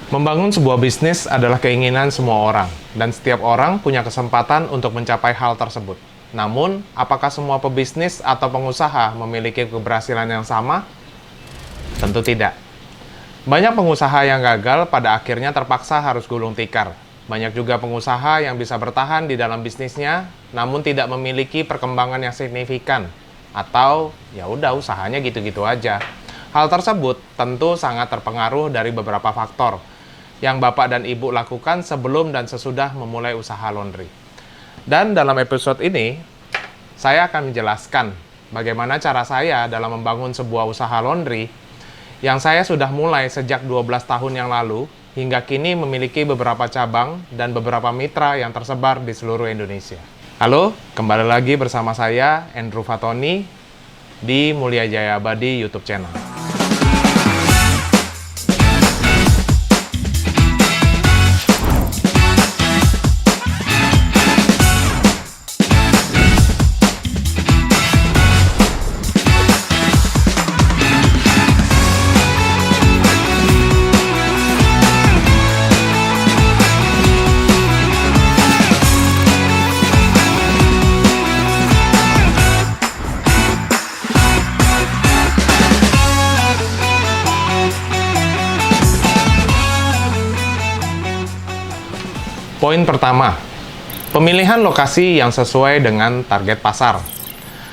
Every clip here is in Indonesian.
Membangun sebuah bisnis adalah keinginan semua orang, dan setiap orang punya kesempatan untuk mencapai hal tersebut. Namun, apakah semua pebisnis atau pengusaha memiliki keberhasilan yang sama? Tentu tidak. Banyak pengusaha yang gagal pada akhirnya terpaksa harus gulung tikar. Banyak juga pengusaha yang bisa bertahan di dalam bisnisnya, namun tidak memiliki perkembangan yang signifikan. Atau, ya udah usahanya gitu-gitu aja. Hal tersebut tentu sangat terpengaruh dari beberapa faktor yang Bapak dan Ibu lakukan sebelum dan sesudah memulai usaha laundry. Dan dalam episode ini, saya akan menjelaskan bagaimana cara saya dalam membangun sebuah usaha laundry yang saya sudah mulai sejak 12 tahun yang lalu, hingga kini memiliki beberapa cabang dan beberapa mitra yang tersebar di seluruh Indonesia. Halo, kembali lagi bersama saya, Andrew Fatoni, di Mulia Jaya Abadi YouTube channel. Poin pertama, pemilihan lokasi yang sesuai dengan target pasar.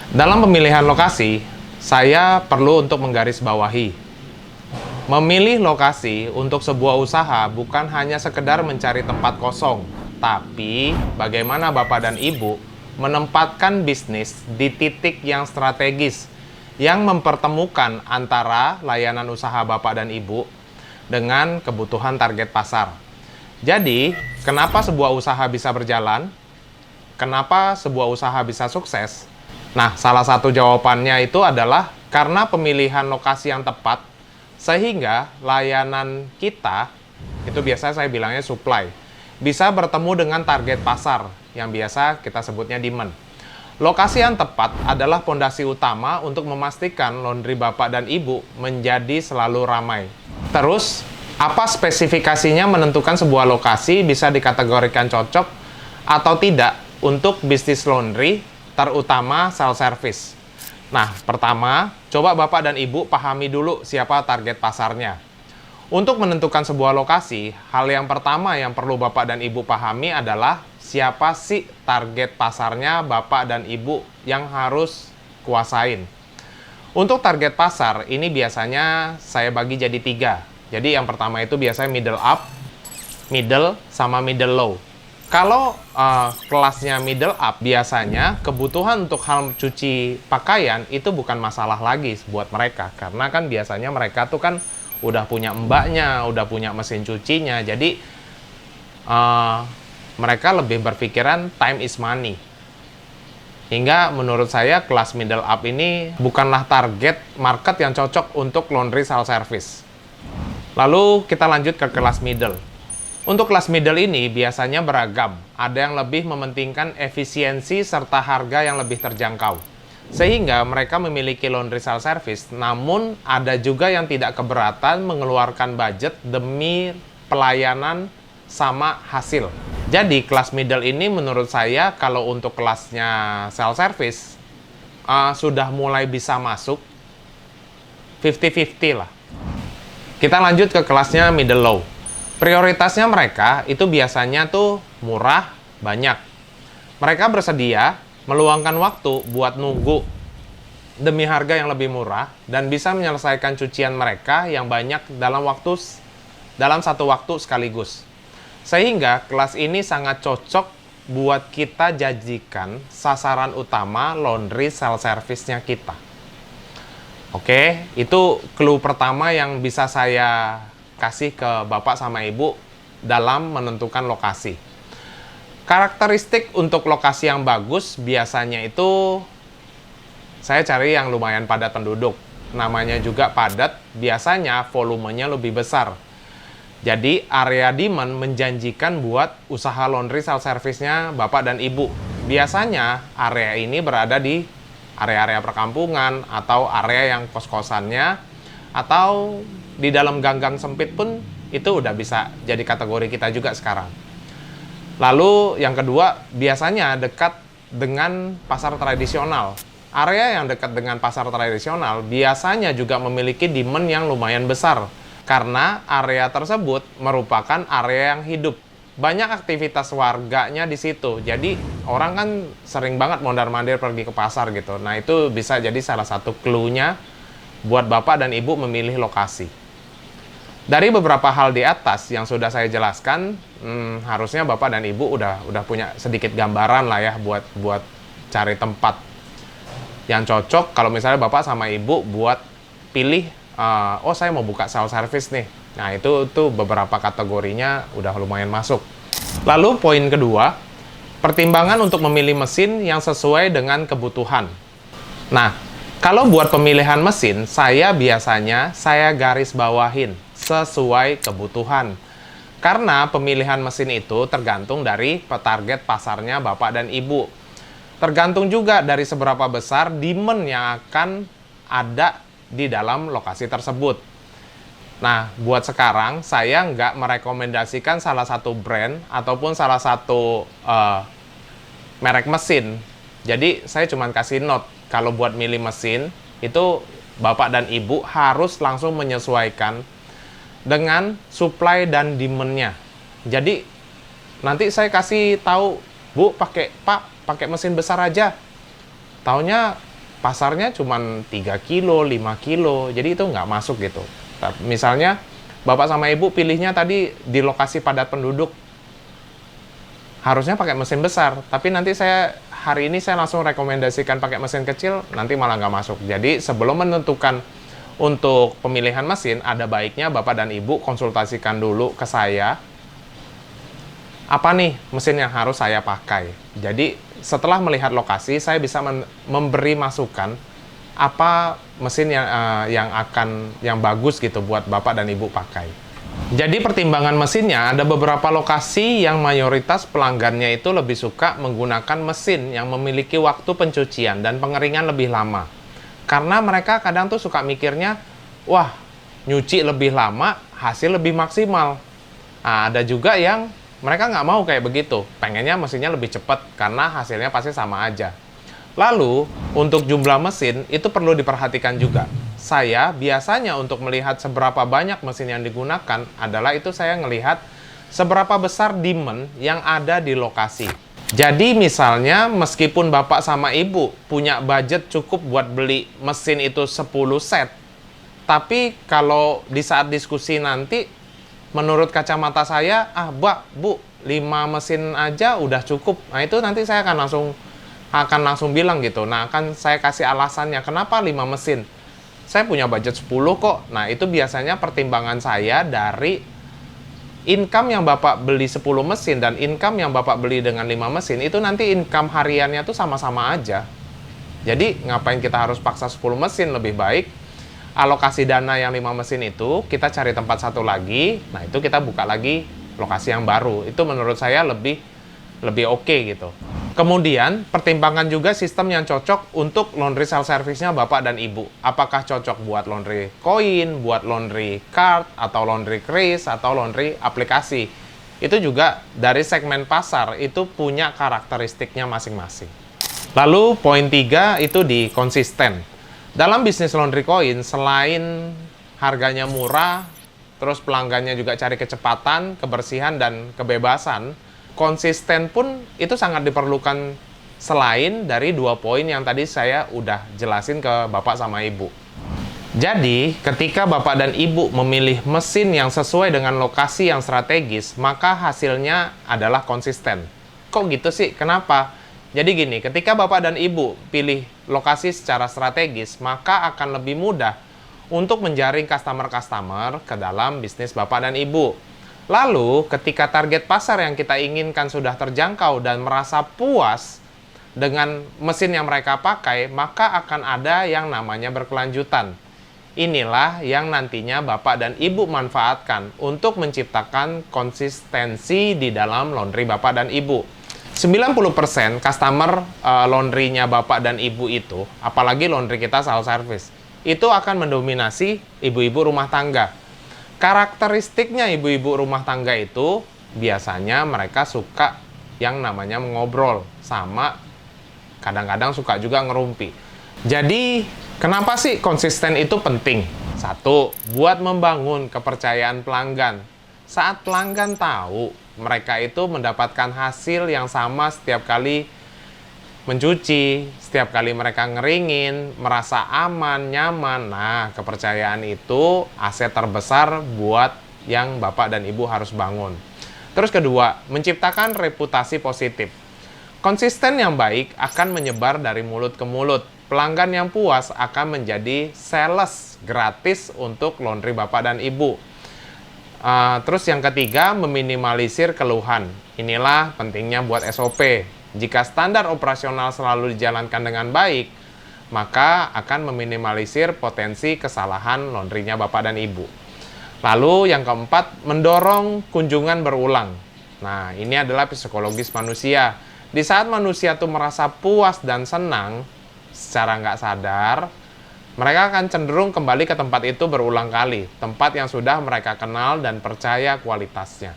Dalam pemilihan lokasi, saya perlu untuk menggarisbawahi. Memilih lokasi untuk sebuah usaha bukan hanya sekedar mencari tempat kosong, tapi bagaimana Bapak dan Ibu menempatkan bisnis di titik yang strategis, yang mempertemukan antara layanan usaha Bapak dan Ibu dengan kebutuhan target pasar. Jadi, kenapa sebuah usaha bisa berjalan? Kenapa sebuah usaha bisa sukses? Nah, salah satu jawabannya itu adalah karena pemilihan lokasi yang tepat, sehingga layanan kita, itu biasa saya bilangnya supply, bisa bertemu dengan target pasar, yang biasa kita sebutnya demand. Lokasi yang tepat adalah fondasi utama untuk memastikan laundry Bapak dan Ibu menjadi selalu ramai. Terus, apa spesifikasinya menentukan sebuah lokasi bisa dikategorikan cocok atau tidak untuk bisnis laundry, terutama self service? Nah, pertama, coba Bapak dan Ibu pahami dulu siapa target pasarnya. Untuk menentukan sebuah lokasi, hal yang pertama yang perlu Bapak dan Ibu pahami adalah siapa sih target pasarnya Bapak dan Ibu yang harus kuasain. Untuk target pasar, ini biasanya saya bagi jadi 3. Jadi yang pertama itu biasanya middle up, middle, sama middle low. Kalau kelasnya middle up, biasanya kebutuhan untuk hal cuci pakaian itu bukan masalah lagi buat mereka. Karena kan biasanya mereka tuh kan udah punya mbaknya, udah punya mesin cucinya. Jadi mereka lebih berpikiran time is money. Hingga menurut saya kelas middle up ini bukanlah target market yang cocok untuk laundry self service. Lalu kita lanjut ke kelas middle. Untuk kelas middle ini biasanya beragam. Ada yang lebih mementingkan efisiensi serta harga yang lebih terjangkau. Sehingga mereka memiliki laundry self service, namun ada juga yang tidak keberatan mengeluarkan budget demi pelayanan sama hasil. Jadi kelas middle ini menurut saya kalau untuk kelasnya self service sudah mulai bisa masuk 50-50 lah. Kita lanjut ke kelasnya middle low. Prioritasnya mereka itu biasanya tuh murah, banyak. Mereka bersedia meluangkan waktu buat nunggu demi harga yang lebih murah dan bisa menyelesaikan cucian mereka yang banyak dalam satu waktu sekaligus. Sehingga kelas ini sangat cocok buat kita jadikan sasaran utama laundry self service-nya kita. Oke, itu clue pertama yang bisa saya kasih ke Bapak sama Ibu dalam menentukan lokasi. Karakteristik untuk lokasi yang bagus biasanya itu saya cari yang lumayan padat penduduk. Namanya juga padat, biasanya volumenya lebih besar. Jadi area demand menjanjikan buat usaha laundry self service-nya Bapak dan Ibu. Biasanya area ini berada di area-area perkampungan atau area yang kos-kosannya atau di dalam gang-gang sempit pun Itu udah bisa jadi kategori kita juga sekarang. Lalu yang kedua, biasanya dekat dengan pasar tradisional. Area yang dekat dengan pasar tradisional biasanya juga memiliki demand yang lumayan besar. Karena area tersebut merupakan area yang hidup. Banyak aktivitas warganya di situ. Jadi orang kan sering banget mondar-mandir pergi ke pasar gitu. Nah itu bisa jadi salah satu clue-nya buat Bapak dan Ibu memilih lokasi. Dari beberapa hal di atas yang sudah saya jelaskan, harusnya Bapak dan Ibu udah punya sedikit gambaran lah ya buat cari tempat yang cocok. Kalau misalnya Bapak sama Ibu buat pilih, oh saya mau buka self service nih. Nah itu beberapa kategorinya udah lumayan masuk. Lalu poin kedua, pertimbangan untuk memilih mesin yang sesuai dengan kebutuhan. Nah, kalau buat pemilihan mesin, saya biasanya garis bawahin sesuai kebutuhan. Karena pemilihan mesin itu tergantung dari target pasarnya Bapak dan Ibu. Tergantung juga dari seberapa besar demand yang akan ada di dalam lokasi tersebut. Nah, buat sekarang saya nggak merekomendasikan salah satu brand ataupun salah satu merek mesin. Jadi saya cuma kasih note, kalau buat milih mesin, itu Bapak dan Ibu harus langsung menyesuaikan dengan supply dan demand-nya. Jadi nanti saya kasih tahu, Bu, Pak, pakai mesin besar aja. Taunya pasarnya cuma 3 kilo, 5 kilo, jadi itu nggak masuk gitu. Misalnya, Bapak sama Ibu pilihnya tadi di lokasi padat penduduk, harusnya pakai mesin besar, tapi nanti hari ini saya langsung rekomendasikan pakai mesin kecil, nanti malah nggak masuk. Jadi sebelum menentukan untuk pemilihan mesin, ada baiknya Bapak dan Ibu konsultasikan dulu ke saya, apa nih mesin yang harus saya pakai. Jadi setelah melihat lokasi, saya bisa memberi masukan apa mesin yang bagus gitu buat Bapak dan Ibu pakai. Jadi pertimbangan mesinnya, ada beberapa lokasi yang mayoritas pelanggannya itu lebih suka menggunakan mesin yang memiliki waktu pencucian dan pengeringan lebih lama. Karena mereka kadang tuh suka mikirnya, wah nyuci lebih lama, hasil lebih maksimal. Nah, ada juga yang mereka nggak mau kayak begitu, pengennya mesinnya lebih cepat karena hasilnya pasti sama aja. Lalu, untuk jumlah mesin, itu perlu diperhatikan juga. Saya biasanya untuk melihat seberapa banyak mesin yang digunakan adalah itu saya ngelihat seberapa besar demand yang ada di lokasi. Jadi misalnya, meskipun Bapak sama Ibu punya budget cukup buat beli mesin itu 10 set, tapi kalau di saat diskusi nanti, menurut kacamata saya, Bu, 5 mesin aja udah cukup. Nah itu nanti saya akan langsung bilang gitu. Nah, akan saya kasih alasannya kenapa 5 mesin. Saya punya budget 10 kok. Nah, itu biasanya pertimbangan saya dari income yang Bapak beli 10 mesin dan income yang Bapak beli dengan 5 mesin, itu nanti income hariannya tuh sama-sama aja. Jadi, ngapain kita harus paksa 10 mesin? Lebih baik alokasi dana yang 5 mesin itu, kita cari tempat satu lagi. Nah, itu kita buka lagi lokasi yang baru. Itu menurut saya lebih oke gitu. Kemudian, pertimbangan juga sistem yang cocok untuk laundry self service-nya Bapak dan Ibu. Apakah cocok buat laundry koin, buat laundry card, atau laundry kris, atau laundry aplikasi. Itu juga dari segmen pasar, itu punya karakteristiknya masing-masing. Lalu, poin 3 itu di konsisten. Dalam bisnis laundry koin, selain harganya murah, terus pelanggannya juga cari kecepatan, kebersihan, dan kebebasan, konsisten pun itu sangat diperlukan selain dari 2 poin yang tadi saya udah jelasin ke Bapak sama Ibu. Jadi, ketika Bapak dan Ibu memilih mesin yang sesuai dengan lokasi yang strategis, maka hasilnya adalah konsisten. Kok gitu sih? Kenapa? Jadi gini, ketika Bapak dan Ibu pilih lokasi secara strategis, maka akan lebih mudah untuk menjaring customer-customer ke dalam bisnis Bapak dan Ibu. Lalu, ketika target pasar yang kita inginkan sudah terjangkau dan merasa puas dengan mesin yang mereka pakai, maka akan ada yang namanya berkelanjutan. Inilah yang nantinya Bapak dan Ibu manfaatkan untuk menciptakan konsistensi di dalam laundry Bapak dan Ibu. 90% customer laundry-nya Bapak dan Ibu itu, apalagi laundry kita self service, itu akan mendominasi ibu-ibu rumah tangga. Karakteristiknya ibu-ibu rumah tangga itu biasanya mereka suka yang namanya ngobrol, sama kadang-kadang suka juga ngerumpi. Jadi, kenapa sih konsisten itu penting? Satu, buat membangun kepercayaan pelanggan. Saat pelanggan tahu mereka itu mendapatkan hasil yang sama setiap kali mencuci, setiap kali mereka ngeringin, merasa aman, nyaman. Nah, kepercayaan itu aset terbesar buat yang Bapak dan Ibu harus bangun. Terus kedua, menciptakan reputasi positif. Konsisten yang baik akan menyebar dari mulut ke mulut. Pelanggan yang puas akan menjadi sales gratis untuk laundry Bapak dan Ibu. Terus yang ketiga, meminimalisir keluhan. Inilah pentingnya buat SOP. Jika standar operasional selalu dijalankan dengan baik, maka akan meminimalisir potensi kesalahan laundrynya Bapak dan Ibu. Lalu yang keempat, mendorong kunjungan berulang. Nah, ini adalah psikologis manusia. Di saat manusia tuh merasa puas dan senang, secara nggak sadar, mereka akan cenderung kembali ke tempat itu berulang kali. Tempat yang sudah mereka kenal dan percaya kualitasnya.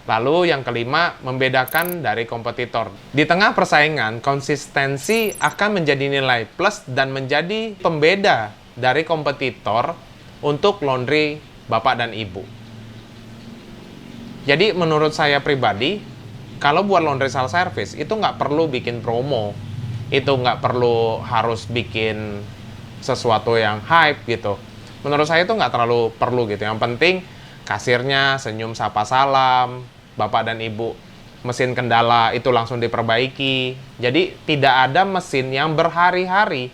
Lalu yang kelima, membedakan dari kompetitor. Di tengah persaingan, konsistensi akan menjadi nilai plus dan menjadi pembeda dari kompetitor untuk laundry Bapak dan Ibu. Jadi menurut saya pribadi, kalau buat laundry self service itu nggak perlu bikin promo. Itu nggak perlu harus bikin sesuatu yang hype gitu. Menurut saya itu nggak terlalu perlu gitu. Yang penting kasirnya senyum sapa salam, Bapak dan Ibu mesin kendala itu langsung diperbaiki. Jadi tidak ada mesin yang berhari-hari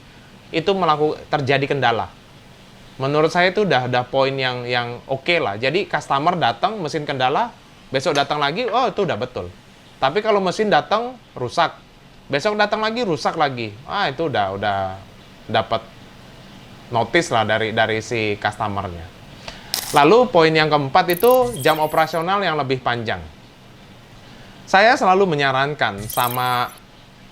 itu terjadi kendala. Menurut saya itu udah poin yang oke lah. Jadi customer datang mesin kendala, besok datang lagi, oh itu udah betul. Tapi kalau mesin datang rusak, besok datang lagi rusak lagi, itu udah dapat notice lah dari si customernya. Lalu poin yang keempat itu jam operasional yang lebih panjang. Saya selalu menyarankan sama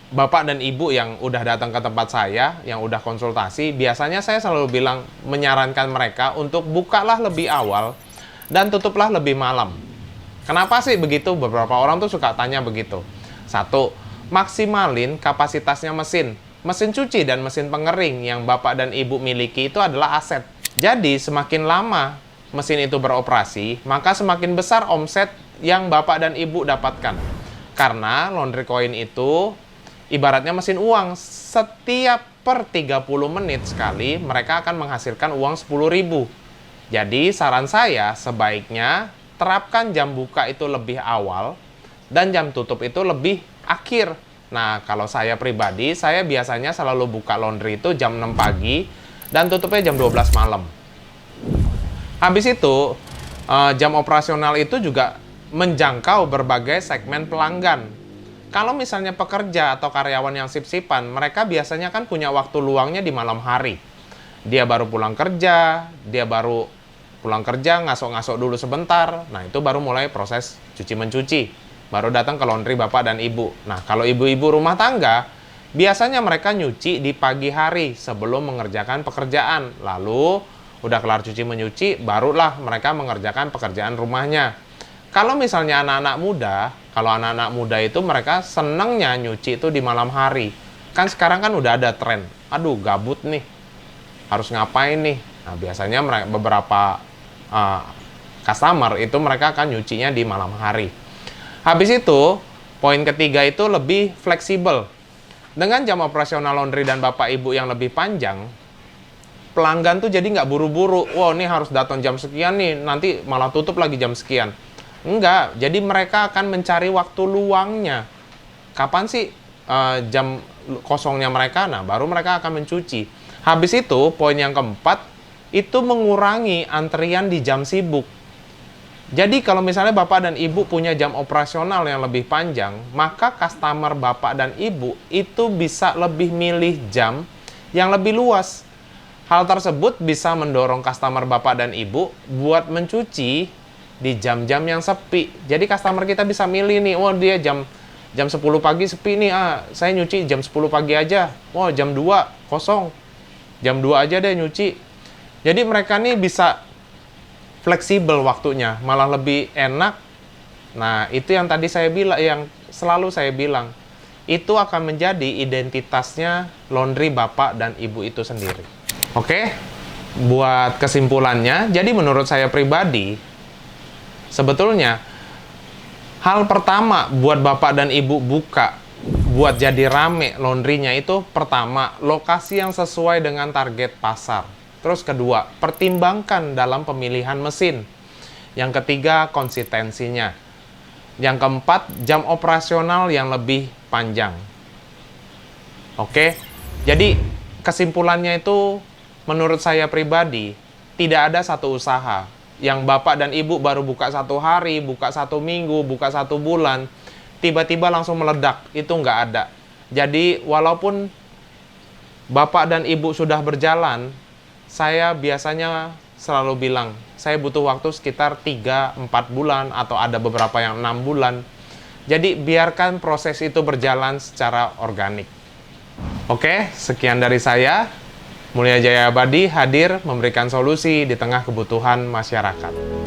Bapak dan Ibu yang udah datang ke tempat saya, yang udah konsultasi, biasanya saya selalu bilang menyarankan mereka untuk bukalah lebih awal dan tutuplah lebih malam. Kenapa sih begitu? Beberapa orang tuh suka tanya begitu. Satu, maksimalin kapasitasnya mesin. Mesin cuci dan mesin pengering yang Bapak dan Ibu miliki itu adalah aset. Jadi semakin lama mesin itu beroperasi, maka semakin besar omset yang Bapak dan Ibu dapatkan. Karena laundry coin itu ibaratnya mesin uang. Setiap per 30 menit sekali mereka akan menghasilkan uang 10.000. Jadi saran saya sebaiknya terapkan jam buka itu lebih awal dan jam tutup itu lebih akhir. Nah, kalau saya pribadi, saya biasanya selalu buka laundry itu jam 6 pagi dan tutupnya jam 12 malam. Habis itu, jam operasional itu juga menjangkau berbagai segmen pelanggan. Kalau misalnya pekerja atau karyawan yang sip-sipan, mereka biasanya kan punya waktu luangnya di malam hari. Dia baru pulang kerja, ngasok-ngasok dulu sebentar. Nah, itu baru mulai proses cuci-mencuci. Baru datang ke laundry Bapak dan Ibu. Nah, kalau ibu-ibu rumah tangga, biasanya mereka nyuci di pagi hari sebelum mengerjakan pekerjaan. Lalu, udah kelar cuci-menyuci, barulah mereka mengerjakan pekerjaan rumahnya. Kalau misalnya anak-anak muda itu mereka senengnya nyuci itu di malam hari. Kan sekarang kan udah ada tren. Aduh, gabut nih. Harus ngapain nih? Nah, biasanya beberapa customer itu mereka akan nyucinya di malam hari. Habis itu, poin ketiga itu lebih fleksibel. Dengan jam operasional laundry dan Bapak Ibu yang lebih panjang, pelanggan tuh jadi nggak buru-buru. Wow, ini harus datang jam sekian nih, nanti malah tutup lagi jam sekian. Enggak, jadi mereka akan mencari waktu luangnya. Kapan sih jam kosongnya mereka? Nah, baru mereka akan mencuci. Habis itu, poin yang keempat, itu mengurangi antrian di jam sibuk. Jadi kalau misalnya Bapak dan Ibu punya jam operasional yang lebih panjang, maka customer Bapak dan Ibu itu bisa lebih milih jam yang lebih luas. Hal tersebut bisa mendorong customer Bapak dan Ibu buat mencuci di jam-jam yang sepi. Jadi customer kita bisa milih nih, dia jam 10 pagi sepi nih, saya nyuci jam 10 pagi aja. Jam 2 kosong. Jam 2 aja deh nyuci. Jadi mereka nih bisa fleksibel waktunya, malah lebih enak. Nah, itu yang tadi saya bilang, yang selalu saya bilang, itu akan menjadi identitasnya laundry bapak dan ibu itu sendiri. Oke, buat kesimpulannya, jadi menurut saya pribadi, sebetulnya hal pertama buat bapak dan ibu buka, buat jadi rame laundrynya itu, pertama, lokasi yang sesuai dengan target pasar. Terus kedua, pertimbangkan dalam pemilihan mesin. Yang ketiga, konsistensinya. Yang keempat, jam operasional yang lebih panjang. Oke, jadi kesimpulannya itu menurut saya pribadi, tidak ada satu usaha yang bapak dan ibu baru buka 1 hari, buka 1 minggu, buka 1 bulan, tiba-tiba langsung meledak. Itu nggak ada. Jadi walaupun bapak dan ibu sudah berjalan, saya biasanya selalu bilang, saya butuh waktu sekitar 3-4 bulan, atau ada beberapa yang 6 bulan. Jadi biarkan proses itu berjalan secara organik. Oke, sekian dari saya. Mulia Jaya Abadi hadir memberikan solusi di tengah kebutuhan masyarakat.